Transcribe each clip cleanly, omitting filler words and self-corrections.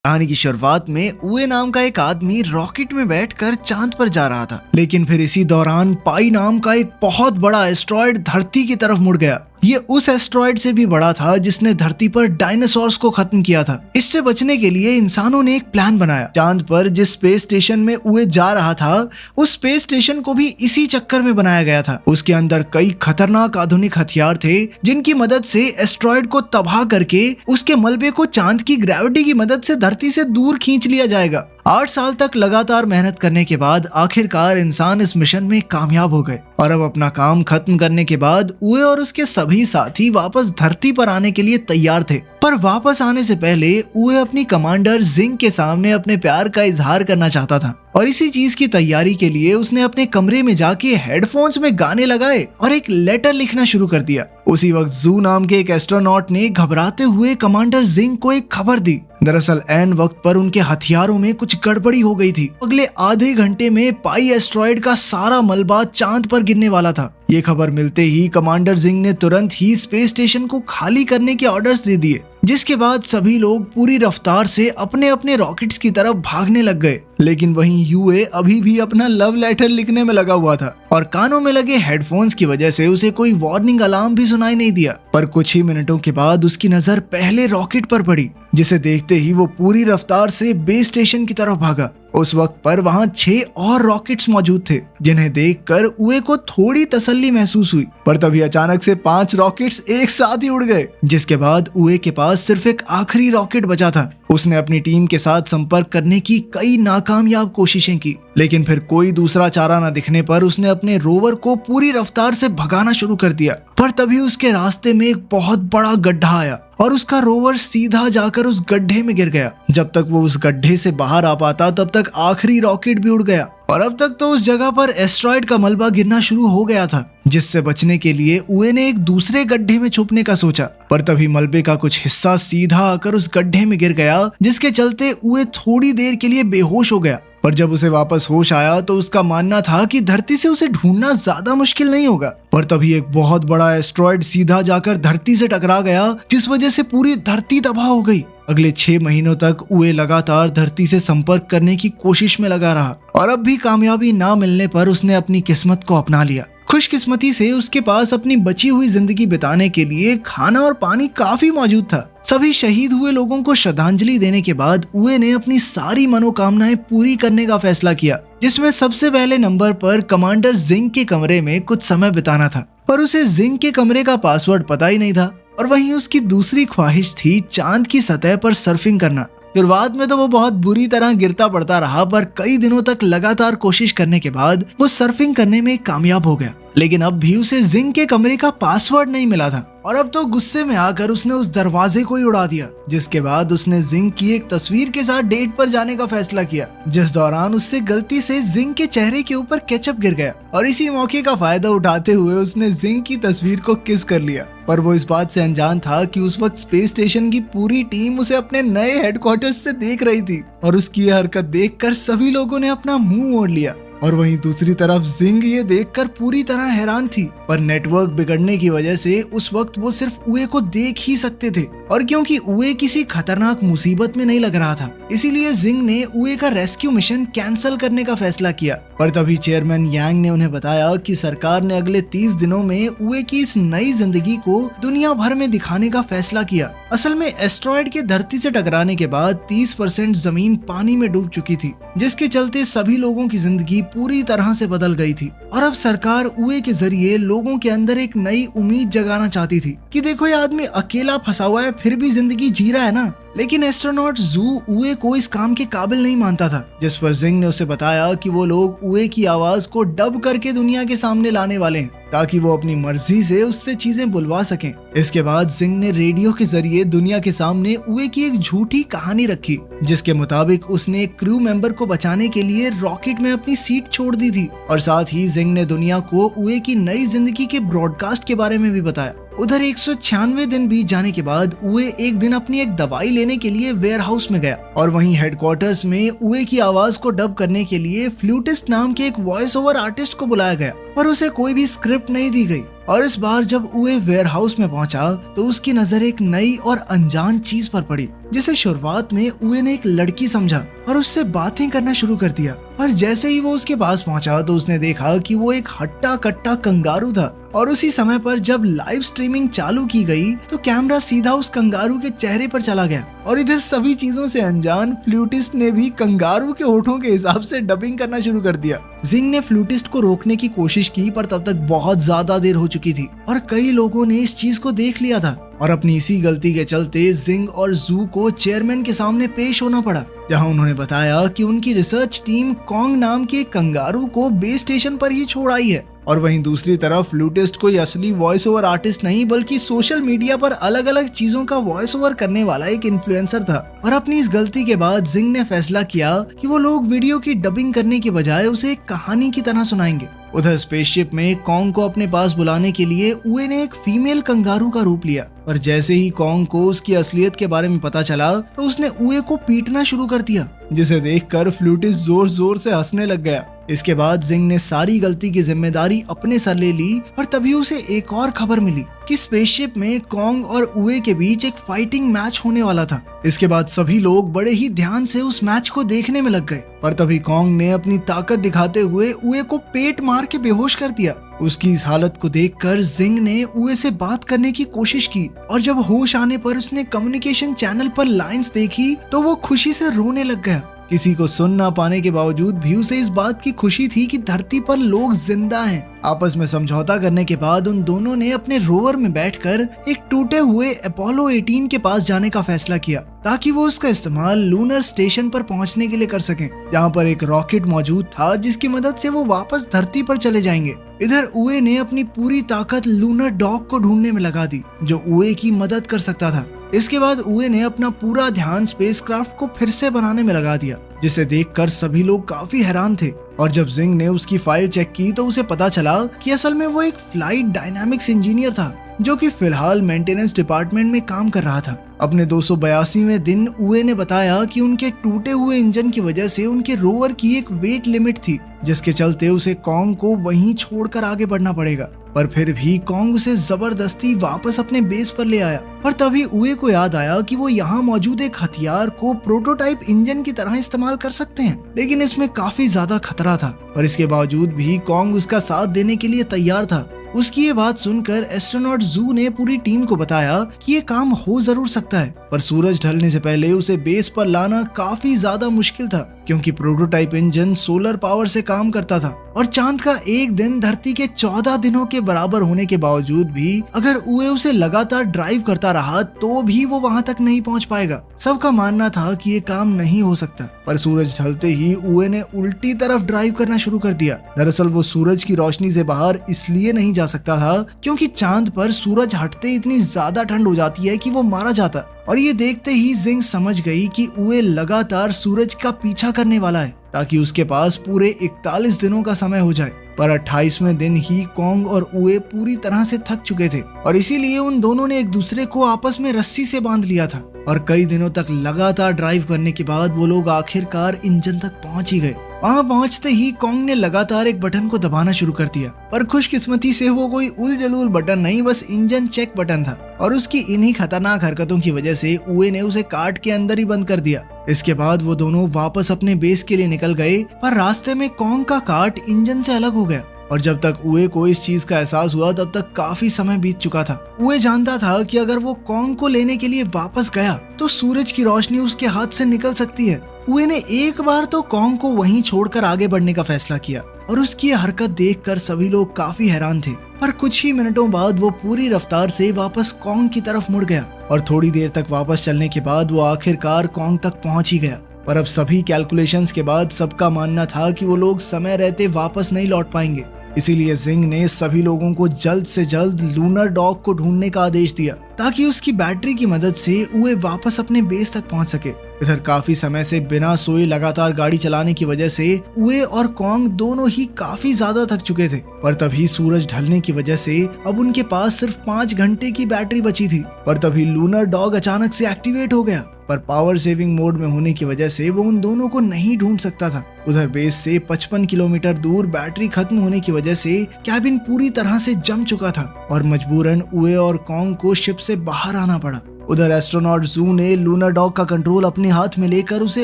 कहानी की शुरुआत में उए नाम का एक आदमी रॉकेट में बैठकर चांद पर जा रहा था, लेकिन फिर इसी दौरान पाई नाम का एक बहुत बड़ा एस्ट्रॉयड धरती की तरफ मुड़ गया। ये उस एस्ट्रॉयड से भी बड़ा था जिसने धरती पर डायनासोर्स को खत्म किया था। इससे बचने के लिए इंसानों ने एक प्लान बनाया। चांद पर जिस स्पेस स्टेशन में उए जा रहा था, उस स्पेस स्टेशन को भी इसी चक्कर में बनाया गया था। उसके अंदर कई खतरनाक आधुनिक हथियार थे जिनकी मदद से एस्ट्रॉयड को तबाह करके उसके मलबे को चांद की ग्रेविटी की मदद से धरती से दूर खींच लिया जाएगा। 8 साल तक लगातार मेहनत करने के बाद आखिरकार इंसान इस मिशन में कामयाब हो गए और अब अपना काम खत्म करने के बाद उए और उसके सभी साथी वापस धरती पर आने के लिए तैयार थे। पर वापस आने से पहले उए अपनी कमांडर जिंग के सामने अपने प्यार का इजहार करना चाहता था और इसी चीज की तैयारी के लिए उसने अपने कमरे में जाके हेडफोन्स में गाने लगाए और एक लेटर लिखना शुरू कर दिया। उसी वक्त जू नाम के एक एस्ट्रोनॉट ने घबराते हुए कमांडर जिंग को एक खबर दी। दरअसल ऐन वक्त पर उनके हथियारों में कुछ गड़बड़ी हो गई थी। अगले आधे घंटे में पाई एस्ट्रॉयड का सारा मलबा चांद पर गिरने वाला था। ये खबर मिलते ही कमांडर जिंग ने तुरंत ही स्पेस स्टेशन को खाली करने के ऑर्डर्स दे दिए, जिसके बाद सभी लोग पूरी रफ्तार से अपने अपने रॉकेट्स की तरफ भागने लग गए। लेकिन वहीं यूए अभी भी अपना लव लेटर लिखने में लगा हुआ था और कानों में लगे हेडफोन्स की वजह से उसे कोई वार्निंग अलार्म भी सुनाई नहीं दिया। पर कुछ ही मिनटों के बाद उसकी नजर पहले रॉकेट पर पड़ी, जिसे देखते ही वो पूरी रफ्तार से बेस स्टेशन की तरफ भागा। उस वक्त पर वहां 6 और रॉकेट्स मौजूद थे, जिन्हें देखकर उए को थोड़ी तसल्ली महसूस हुई। पर तभी अचानक से 5 रॉकेट्स एक साथ ही उड़ गए, जिसके बाद उए के पास सिर्फ एक आखिरी रॉकेट बचा था। उसने अपनी टीम के साथ संपर्क करने की कई नाकामयाब कोशिशें की, लेकिन फिर कोई दूसरा चारा न दिखने पर उसने अपने रोवर को पूरी रफ्तार से भगाना शुरू कर दिया। पर तभी उसके रास्ते में एक बहुत बड़ा गड्ढा आया और उसका रोवर सीधा जाकर उस गड्ढे में गिर गया। जब तक वो उस गड्ढे से बाहर आ पाता तब तक आखिरी रॉकेट भी उड़ गया और अब तक तो उस जगह पर एस्ट्रॉयड का मलबा गिरना शुरू हो गया था, जिससे बचने के लिए उए ने एक दूसरे गड्ढे में छुपने का सोचा। पर तभी मलबे का कुछ हिस्सा सीधा आकर उस गड्ढे में गिर गया, जिसके चलते उए थोड़ी देर के लिए बेहोश हो गया। पर जब उसे वापस होश आया तो उसका मानना था कि धरती से उसे ढूंढना ज्यादा मुश्किल नहीं होगा। पर तभी एक बहुत बड़ा एस्ट्रॉयड सीधा जाकर धरती से टकरा गया, जिस वजह से पूरी धरती तबाह हो गई। अगले 6 महीनों तक उए लगातार धरती से संपर्क करने की कोशिश में लगा रहा और अब भी कामयाबी ना मिलने पर उसने अपनी किस्मत को अपना लिया। खुशकिस्मती से उसके पास अपनी बची हुई जिंदगी बिताने के लिए खाना और पानी काफी मौजूद था। सभी शहीद हुए लोगों को श्रद्धांजलि देने के बाद उए ने अपनी सारी मनोकामनाएं पूरी करने का फैसला किया, जिसमें सबसे पहले नंबर पर कमांडर जिंग के कमरे में कुछ समय बिताना था। पर उसे जिंग के कमरे का पासवर्ड पता ही नहीं था और वहीं उसकी दूसरी ख्वाहिश थी चांद की सतह पर सर्फिंग करना। शुरुआत में तो वो बहुत बुरी तरह गिरता पड़ता रहा, पर कई दिनों तक लगातार कोशिश करने के बाद वो सर्फिंग करने में कामयाब हो गया। लेकिन अब भी उसे जिंग के कमरे का पासवर्ड नहीं मिला था और अब तो गुस्से में आकर उसने उस दरवाजे को ही उड़ा दिया, जिसके बाद उसने जिंग की एक तस्वीर के साथ डेट पर जाने का फैसला किया, जिस दौरान उससे गलती से जिंग के चेहरे के ऊपर केचप गिर गया और इसी मौके का फायदा उठाते हुए उसने जिंग की तस्वीर को किस कर लिया। पर वो इस बात से अनजान था कि उस वक्त स्पेस स्टेशन की पूरी टीम उसे अपने नए हेडक्वार्टर्स से देख रही थी और उसकी यह हरकत देखकर सभी लोगों ने अपना मुंह मोड़ लिया। और वहीं दूसरी तरफ जिंग ये देखकर पूरी तरह हैरान थी, पर नेटवर्क बिगड़ने की वजह से उस वक्त वो सिर्फ उए को देख ही सकते थे और क्योंकि उए किसी खतरनाक मुसीबत में नहीं लग रहा था, इसीलिए जिंग ने उए का रेस्क्यू मिशन कैंसिल करने का फैसला किया। पर तभी चेयरमैन यांग ने उन्हें बताया कि सरकार ने अगले 30 दिनों में उए की इस नई जिंदगी को दुनिया भर में दिखाने का फैसला किया। असल में एस्ट्रॉयड के धरती से टकराने के बाद 30% जमीन पानी में डूब चुकी थी, जिसके चलते सभी लोगों की जिंदगी पूरी तरह से बदल गई थी और अब सरकार उए के जरिए लोगों के अंदर एक नई उम्मीद जगाना चाहती थी कि देखो ये आदमी अकेला फंसा हुआ है फिर भी जिंदगी जी रहा है ना। लेकिन एस्ट्रोनॉट जू उए को इस काम के काबिल नहीं मानता था, जिस पर जिंग ने उसे बताया कि वो लोग उए की आवाज को डब करके दुनिया के सामने लाने वाले हैं ताकि वो अपनी मर्जी से उससे चीजें बुलवा सकें। इसके बाद जिंग ने रेडियो के जरिए दुनिया के सामने उए की एक झूठी कहानी रखी, जिसके मुताबिक उसने एक क्रू मेंबर को बचाने के लिए रॉकेट में अपनी सीट छोड़ दी थी और साथ ही जिंग ने दुनिया को उए की नई जिंदगी के ब्रॉडकास्ट के बारे में भी बताया। उधर 196 दिन बीत जाने के बाद उए एक दिन अपनी एक दवाई लेने के लिए वेयर हाउस में गया और वहीं हेडक्वार्टर्स में उए की आवाज को डब करने के लिए फ्लूटिस्ट नाम के एक वॉइस ओवर आर्टिस्ट को बुलाया गया। पर उसे कोई भी स्क्रिप्ट नहीं दी गई। और इस बार जब उए वेयरहाउस में पहुंचा तो उसकी नजर एक नई और अनजान चीज पर पड़ी, जिसे शुरुआत में उए ने एक लड़की समझा और उससे बातें करना शुरू कर दिया। पर जैसे ही वो उसके पास पहुंचा तो उसने देखा कि वो एक हट्टा कट्टा कंगारू था। और उसी समय पर जब लाइव स्ट्रीमिंग चालू की गई तो कैमरा सीधा उस कंगारू के चेहरे पर चला गया और इधर सभी चीजों से अनजान फ्लूटिस्ट ने भी कंगारू के होठों के हिसाब से डबिंग करना शुरू कर दिया। जिंग ने फ्लूटिस्ट को रोकने की कोशिश की पर तब तक बहुत ज्यादा देर हो चुकी थी और कई लोगों ने इस चीज को देख लिया था और अपनी इसी गलती के चलते जिंग और जू को चेयरमैन के सामने पेश होना पड़ा, जहां उन्होंने बताया कि उनकी रिसर्च टीम कॉन्ग नाम के कंगारू को बेस स्टेशन पर ही छोड़ आई है। और वहीं दूसरी तरफ फ्लूटिस्ट कोई असली वॉइस ओवर आर्टिस्ट नहीं बल्कि सोशल मीडिया पर अलग अलग चीजों का वॉइस ओवर करने वाला एक इन्फ्लुएंसर था। और अपनी इस गलती के बाद जिंग ने फैसला किया कि वो लोग वीडियो की डबिंग करने के बजाय उसे एक कहानी की तरह सुनाएंगे। उधर स्पेसशिप में कॉन्ग को अपने पास बुलाने के लिए उए ने एक फीमेल कंगारू का रूप लिया। पर जैसे ही कॉन्ग को उसकी असलियत के बारे में पता चला तो उसने उए को पीटना शुरू कर दिया, जिसे देखकर फ्लूटिस्ट जोर जोर से हंसने लग गया। इसके बाद जिंग ने सारी गलती की जिम्मेदारी अपने सर ले ली और तभी उसे एक और खबर मिली कि स्पेसशिप में कॉन्ग और उए के बीच एक फाइटिंग मैच होने वाला था। इसके बाद सभी लोग बड़े ही ध्यान से उस मैच को देखने में लग गए। पर तभी कॉन्ग ने अपनी ताकत दिखाते हुए उए को पेट मार के बेहोश कर दिया। उसकी इस हालत को देखकर जिंग ने उए से बात करने की कोशिश की और जब होश आने पर उसने कम्युनिकेशन चैनल पर लाइंस देखी तो वो खुशी से रोने लग गया। किसी को सुन ना पाने के बावजूद भी उसे इस बात की खुशी थी कि धरती पर लोग जिंदा हैं। आपस में समझौता करने के बाद उन दोनों ने अपने रोवर में बैठकर एक टूटे हुए अपोलो 18 के पास जाने का फैसला किया ताकि वो उसका इस्तेमाल लूनर स्टेशन पर पहुंचने के लिए कर सकें, जहां पर एक रॉकेट मौजूद था जिसकी मदद से वो वापस धरती पर चले जाएंगे। इधर उए ने अपनी पूरी ताकत लूनर डॉग को ढूंढने में लगा दी जो उए की मदद कर सकता था। इसके बाद उए ने अपना पूरा ध्यान स्पेसक्राफ्ट को फिर से बनाने में लगा दिया, जिसे देखकर सभी लोग काफी हैरान थे। और जब जिंग ने उसकी फाइल चेक की तो उसे पता चला कि असल में वो एक फ्लाइट डायनामिक्स इंजीनियर था जो कि फिलहाल मेंटेनेंस डिपार्टमेंट में काम कर रहा था। अपने 282वें दिन उए ने बताया कि उनके टूटे हुए इंजन की वजह से उनके रोवर की एक वेट लिमिट थी, जिसके चलते उसे कॉन्ग को वहीं छोड़कर आगे बढ़ना पड़ेगा। पर फिर भी कॉन्ग उसे जबरदस्ती वापस अपने बेस पर ले आया। पर तभी उए को याद आया कि वो यहाँ मौजूद एक हथियार को प्रोटोटाइप इंजन की तरह इस्तेमाल कर सकते हैं, लेकिन इसमें काफी ज्यादा खतरा था। पर इसके बावजूद भी कॉन्ग उसका साथ देने के लिए तैयार था। उसकी ये बात सुनकर एस्ट्रोनॉट जू ने पूरी टीम को बताया कि ये काम हो जरूर सकता है, पर सूरज ढलने से पहले उसे बेस पर लाना काफी ज्यादा मुश्किल था क्योंकि प्रोटोटाइप इंजन सोलर पावर से काम करता था और चांद का एक दिन धरती के 14 दिनों के बराबर होने के बावजूद भी अगर उए उसे लगातार ड्राइव करता रहा तो भी वो वहां तक नहीं पहुंच पाएगा। सबका मानना था कि ये काम नहीं हो सकता, पर सूरज ढलते ही उए ने उल्टी तरफ ड्राइव करना शुरू कर दिया। दरअसल वो सूरज की रोशनी से बाहर इसलिए नहीं जा सकता था क्योंकि चांद पर सूरज हटते इतनी ज्यादा ठंड हो जाती है कि वो मारा जाता। और ये देखते ही जिंग समझ गई कि उए लगातार सूरज का पीछा करने वाला है ताकि उसके पास पूरे 41 दिनों का समय हो जाए। पर 28वें दिन ही कॉन्ग और उए पूरी तरह से थक चुके थे और इसीलिए उन दोनों ने एक दूसरे को आपस में रस्सी से बांध लिया था। और कई दिनों तक लगातार ड्राइव करने के बाद वो लोग आखिरकार इंजन तक पहुंच ही गए। वहां पहुंचते ही कॉन्ग ने लगातार एक बटन को दबाना शुरू कर दिया, पर खुशकिस्मती से वो कोई उल जलूल बटन नहीं, बस इंजन चेक बटन था। और उसकी इन्हीं खतरनाक हरकतों की वजह से उए ने उसे कार्ट के अंदर ही बंद कर दिया। इसके बाद वो दोनों वापस अपने बेस के लिए निकल गए, पर रास्ते में कॉन्ग का कार्ट इंजन से अलग हो गया। और जब तक उए को इस चीज का एहसास हुआ तब तक काफी समय बीत चुका था। उए जानता था कि अगर वो कॉन्ग को लेने के लिए वापस गया तो सूरज की रोशनी उसके हाथ से निकल सकती है। उए ने एक बार तो कॉन्ग को वहीं छोड़कर आगे बढ़ने का फैसला किया और उसकी हरकत देखकर सभी लोग काफी हैरान थे। पर कुछ ही मिनटों बाद वो पूरी रफ्तार से वापस कॉन्ग की तरफ मुड़ गया और थोड़ी देर तक वापस चलने के बाद वो आखिरकार कॉन्ग तक पहुंच ही गया। पर अब सभी कैलकुलेशंस के बाद सबका मानना था कि वो लोग समय रहते वापस नहीं लौट पाएंगे। इसीलिए जिंग ने सभी लोगों को जल्द से जल्द लूनर डॉग को ढूंढने का आदेश दिया ताकि उसकी बैटरी की मदद से उए वापस अपने बेस तक पहुंच सके। इधर काफी समय से बिना सोए लगातार गाड़ी चलाने की वजह से उए और कॉन्ग दोनों ही काफी ज्यादा थक चुके थे। पर तभी सूरज ढलने की वजह से अब उनके पास सिर्फ 5 घंटे की बैटरी बची थी। पर तभी लूनर डॉग अचानक से एक्टिवेट हो गया पर पावर सेविंग मोड में होने की वजह से वो उन दोनों को नहीं ढूंढ सकता था। उधर बेस से 55 किलोमीटर दूर बैटरी खत्म होने की वजह से कैबिन पूरी तरह से जम चुका था और मजबूरन उए और कॉन्ग को शिप से बाहर आना पड़ा। उधर एस्ट्रोनॉट जू ने लूनर डॉग का कंट्रोल अपने हाथ में लेकर उसे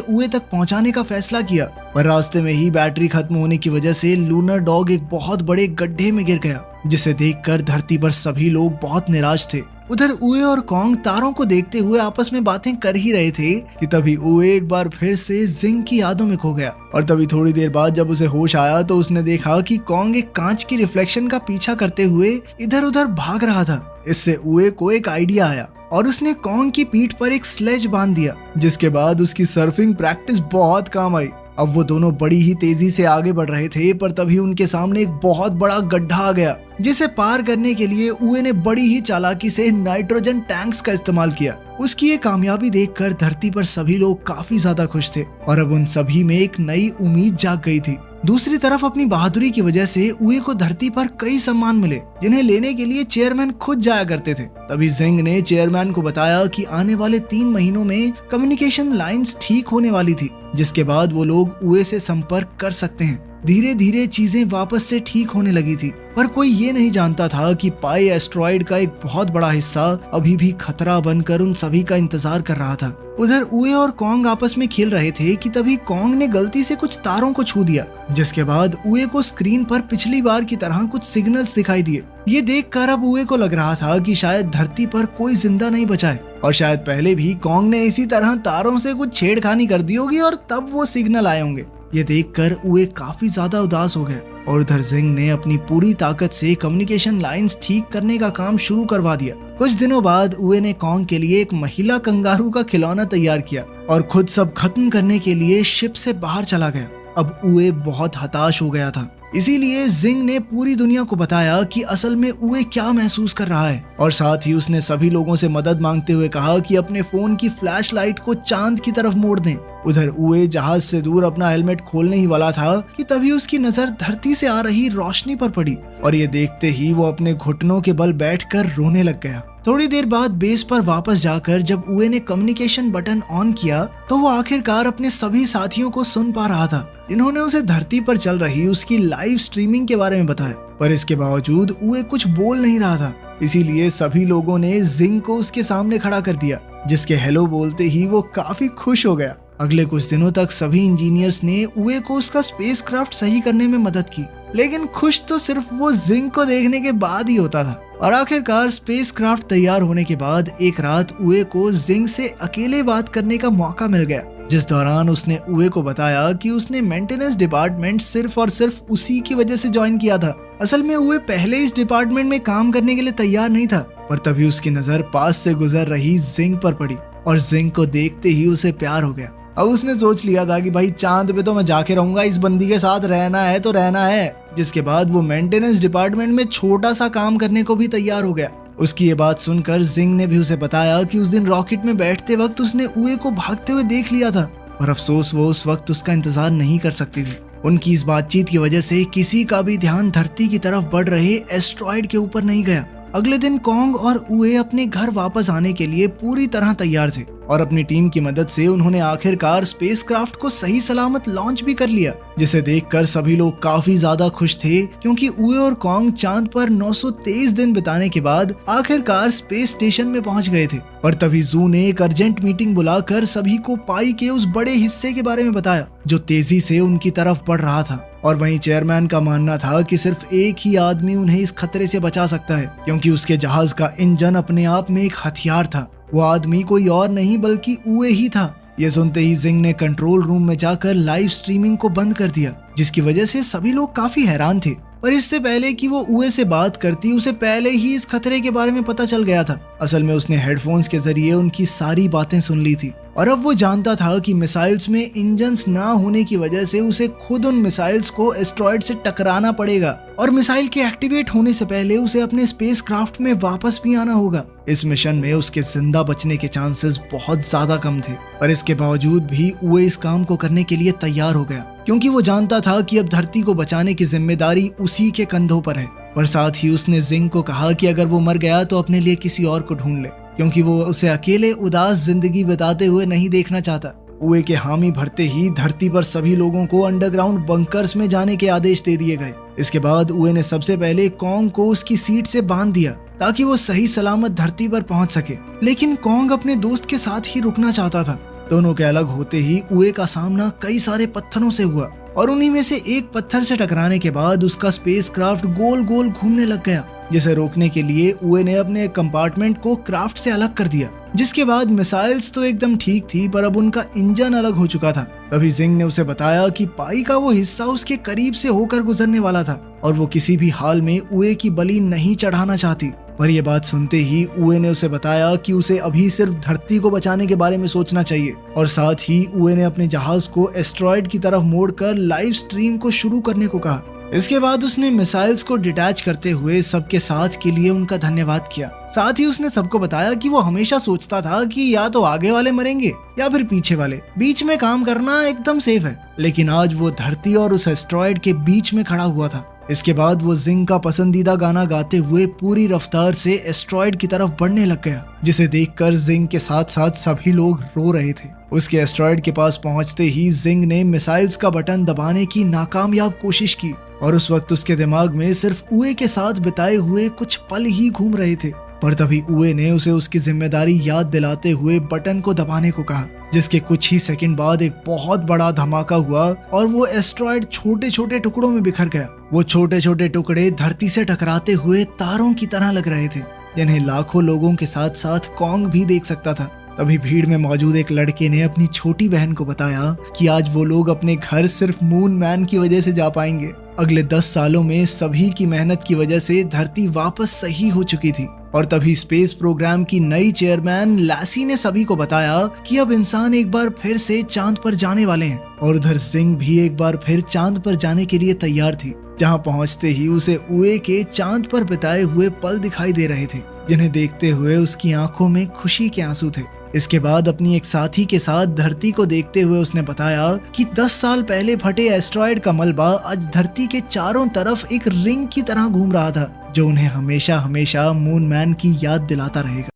उए तक पहुंचाने का फैसला किया, पर रास्ते में ही बैटरी खत्म होने की वजह से लूनर डॉग एक बहुत बड़े गड्ढे में गिर गया, जिसे देखकर धरती पर सभी लोग बहुत निराश थे। उधर उए और कॉन्ग तारों को देखते हुए आपस में बातें कर ही रहे थे कि तभी उए एक बार फिर से जिंग की यादों में खो गया और तभी थोड़ी देर बाद जब उसे होश आया तो उसने देखा कि कॉन्ग एक कांच की रिफ्लेक्शन का पीछा करते हुए इधर उधर भाग रहा था। इससे उए को एक आइडिया आया और उसने कॉन्ग की पीठ पर एक स्लेज बांध दिया, जिसके बाद उसकी सर्फिंग प्रैक्टिस बहुत काम आई। अब वो दोनों बड़ी ही तेजी से आगे बढ़ रहे थे, पर तभी उनके सामने एक बहुत बड़ा गड्ढा आ गया, जिसे पार करने के लिए उए ने बड़ी ही चालाकी से नाइट्रोजन टैंक्स का इस्तेमाल किया। उसकी ये कामयाबी देखकर धरती पर सभी लोग काफी ज्यादा खुश थे और अब उन सभी में एक नई उम्मीद जाग गई थी। दूसरी तरफ अपनी बहादुरी की वजह से उए को धरती पर कई सम्मान मिले, जिन्हें लेने के लिए चेयरमैन खुद जाया करते थे। तभी जिंग ने चेयरमैन को बताया कि आने वाले 3 महीनों में कम्युनिकेशन लाइंस ठीक होने वाली थी, जिसके बाद वो लोग उए से संपर्क कर सकते हैं। धीरे धीरे चीजें वापस से ठीक होने लगी थी, पर कोई ये नहीं जानता था कि पाई एस्ट्रॉइड का एक बहुत बड़ा हिस्सा अभी भी खतरा बनकर उन सभी का इंतजार कर रहा था। उधर उए और कॉन्ग आपस में खेल रहे थे कि तभी कॉन्ग ने गलती से कुछ तारों को छू दिया, जिसके बाद उए को स्क्रीन पर पिछली बार की तरह कुछ सिग्नल्स दिखाई दिए। ये देखकर अब उए को लग रहा था कि शायद धरती पर कोई जिंदा नहीं बचा है और शायद पहले भी कॉन्ग ने इसी तरह तारों से कुछ छेड़खानी कर दी होगी और तब वो सिग्नल आए होंगे। ये देखकर उए काफी ज्यादा उदास हो गया और उधर जिंग ने अपनी पूरी ताकत से कम्युनिकेशन लाइंस ठीक करने का काम शुरू करवा दिया। कुछ दिनों बाद उए ने कॉन्ग के लिए एक महिला कंगारू का खिलौना तैयार किया और खुद सब खत्म करने के लिए शिप से बाहर चला गया। अब उए बहुत हताश हो गया था, इसीलिए जिंग ने पूरी दुनिया को बताया कि असल में उए क्या महसूस कर रहा है और साथ ही उसने सभी लोगों से मदद मांगते हुए कहा कि अपने फोन की फ्लैश लाइट को चांद की तरफ मोड़ दें। उधर उए जहाज से दूर अपना हेलमेट खोलने ही वाला था कि तभी उसकी नजर धरती से आ रही रोशनी पर पड़ी और ये देखते ही वो अपने घुटनों के बल बैठकर रोने लग गया। थोड़ी देर बाद बेस पर वापस जाकर जब उए ने कम्युनिकेशन बटन ऑन किया तो वो आखिरकार अपने सभी साथियों को सुन पा रहा था, इन्होंने उसे धरती पर चल रही उसकी लाइव स्ट्रीमिंग के बारे में बताया। पर इसके बावजूद उए कुछ बोल नहीं रहा था, इसीलिए सभी लोगों ने जिंग को उसके सामने खड़ा कर दिया, जिसके हेलो बोलते ही वो काफी खुश हो गया। अगले कुछ दिनों तक सभी इंजीनियर्स ने उए को उसका स्पेसक्राफ्ट सही करने में मदद की, लेकिन खुश तो सिर्फ वो जिंग को देखने के बाद ही होता था। और आखिरकार स्पेसक्राफ्ट तैयार होने के बाद एक रात उए को जिंग से अकेले बात करने का मौका मिल गया, जिस दौरान उसने उए को बताया कि उसने मेंटेनेंस डिपार्टमेंट सिर्फ और सिर्फ उसी की वजह से ज्वाइन किया था। असल में उए पहले इस डिपार्टमेंट में काम करने के लिए तैयार नहीं था, पर तभी उसकी नजर पास से गुजर रही जिंग पर पड़ी और जिंग को देखते ही उसे प्यार हो गया। अब उसने सोच लिया था कि भाई चांद पे तो मैं जाके रहूंगा, इस बंदी के साथ रहना है तो रहना है। जिसके बाद वो मेंटेनेंस डिपार्टमेंट में छोटा सा काम करने को भी तैयार हो गया। उसकी ये बात सुनकर जिंग ने भी उसे बताया कि उस दिन रॉकेट में बैठते वक्त उसने उए को भागते हुए देख लिया था, पर अफसोस वो उस वक्त उसका इंतजार नहीं कर सकती थी। उनकी इस बातचीत की वजह से किसी का भी ध्यान धरती की तरफ बढ़ रहे एस्ट्रॉइड के ऊपर नहीं गया। अगले दिन कॉन्ग और उए अपने घर वापस आने के लिए पूरी तरह तैयार थे और अपनी टीम की मदद से उन्होंने आखिरकार स्पेसक्राफ्ट को सही सलामत लॉन्च भी कर लिया, जिसे देखकर सभी लोग काफी ज्यादा खुश थे, क्योंकि उए और कॉन्ग चांद पर 923 दिन बिताने के बाद आखिरकार स्पेस स्टेशन में पहुंच गए थे। और तभी जू ने एक अर्जेंट मीटिंग बुलाकर सभी को पाई के उस बड़े हिस्से के बारे में बताया जो तेजी से उनकी तरफ बढ़ रहा था। और वहीं चेयरमैन का मानना था कि सिर्फ एक ही आदमी उन्हें इस खतरे से बचा सकता है, क्योंकि उसके जहाज का इंजन अपने आप में एक हथियार था। वो आदमी कोई और नहीं बल्कि उए ही था। ये सुनते ही जिंग ने कंट्रोल रूम में जाकर लाइव स्ट्रीमिंग को बंद कर दिया, जिसकी वजह से सभी लोग काफी हैरान थे। पर इससे पहले कि वो उए से बात करती, उसे पहले ही इस खतरे के बारे में पता चल गया था। असल में उसने हेडफोन्स के जरिए उनकी सारी बातें सुन ली थी और अब वो जानता था कि मिसाइल्स में इंजन्स ना होने की वजह से उसे खुद उन मिसाइल्स को एस्ट्रॉइड से टकराना पड़ेगा और मिसाइल के एक्टिवेट होने से पहले उसे अपने स्पेसक्राफ्ट में वापस भी आना होगा। इस मिशन में उसके जिंदा बचने के चांसेस बहुत ज्यादा कम थे, पर इसके बावजूद भी वो इस काम को करने के लिए तैयार हो गया, क्योंकि वो जानता था कि अब धरती को बचाने की जिम्मेदारी उसी के कंधों पर है। पर साथ ही उसने जिंग को कहा कि अगर वो मर गया तो अपने लिए किसी और को ढूंढ ले, क्योंकि वो उसे अकेले उदास जिंदगी बिताते हुए नहीं देखना चाहता। उए के हामी भरते ही धरती पर सभी लोगों को अंडरग्राउंड बंकर्स में जाने के आदेश दे दिए गए। इसके बाद उए ने सबसे पहले कॉन्ग को उसकी सीट से बांध दिया ताकि वो सही सलामत धरती पर पहुंच सके। लेकिन कॉन्ग अपने दोस्त के साथ ही रुकना चाहता था। दोनों के अलग होते ही उए का सामना कई सारे पत्थरों से हुआ और उन्हीं में से एक पत्थर से टकराने के बाद उसका स्पेसक्राफ्ट गोल गोल घूमने लग गया, जिसे रोकने के लिए उए ने अपने कंपार्टमेंट को क्राफ्ट से अलग कर दिया। जिसके बाद मिसाइल्स तो एकदम ठीक थी, पर अब उनका इंजन अलग हो चुका था। तभी जिंग ने उसे बताया कि पाई का वो हिस्सा उसके करीब से होकर गुजरने वाला था और वो किसी भी हाल में उए की बलि नहीं चढ़ाना चाहती। पर यह बात सुनते ही उए ने उसे बताया कि उसे अभी सिर्फ धरती को बचाने के बारे में सोचना चाहिए और साथ ही उए ने अपने जहाज को एस्ट्रॉयड की तरफ मोड़कर लाइव स्ट्रीम को शुरू करने को कहा। इसके बाद उसने मिसाइल्स को डिटैच करते हुए सबके साथ के लिए उनका धन्यवाद किया। साथ ही उसने सबको बताया कि वो हमेशा सोचता था कि या तो आगे वाले मरेंगे या फिर पीछे वाले, बीच में काम करना एकदम सेफ है। लेकिन आज वो धरती और उस एस्ट्रॉयड के बीच में खड़ा हुआ था। इसके बाद वो जिंग का पसंदीदा गाना गाते हुए पूरी रफ्तार से एस्ट्रॉयड की तरफ बढ़ने लग गया, जिसे देखकर जिंग के साथ साथ सभी लोग रो रहे थे। उसके एस्ट्रॉयड के पास पहुंचते ही जिंग ने मिसाइल्स का बटन दबाने की नाकामयाब कोशिश की और उस वक्त उसके दिमाग में सिर्फ उए के साथ बिताए हुए कुछ पल ही घूम रहे थे। पर तभी उए ने उसे उसकी जिम्मेदारी याद दिलाते हुए बटन को दबाने को कहा, जिसके कुछ ही सेकंड बाद एक बहुत बड़ा धमाका हुआ और वो एस्ट्रॉयड छोटे छोटे टुकड़ों में बिखर गया। वो छोटे छोटे टुकड़े धरती से टकराते हुए तारों की तरह लग रहे थे, जिन्हें लाखों लोगों के साथ साथ कॉन्ग भी देख सकता था। तभी भीड़ में मौजूद एक लड़के ने अपनी छोटी बहन को बताया कि आज वो लोग अपने घर सिर्फ मून मैन की वजह से जा पाएंगे। अगले 10 सालों में सभी की मेहनत की वजह से धरती वापस सही हो चुकी थी। और तभी स्पेस प्रोग्राम की नई चेयरमैन लैसी ने सभी को बताया कि अब इंसान एक बार फिर से चांद पर जाने वाले हैं। और उधर जिंग भी एक बार फिर चांद पर जाने के लिए तैयार थी, जहां पहुंचते ही उसे उए के चांद पर बिताए हुए पल दिखाई दे रहे थे, जिन्हें देखते हुए उसकी आंखों में खुशी के आंसू थे। इसके बाद अपनी एक साथी के साथ धरती को देखते हुए उसने बताया कि 10 साल पहले फटे एस्ट्रॉयड का मलबा आज धरती के चारों तरफ एक रिंग की तरह घूम रहा था, जो उन्हें हमेशा हमेशा मून मैन की याद दिलाता रहेगा।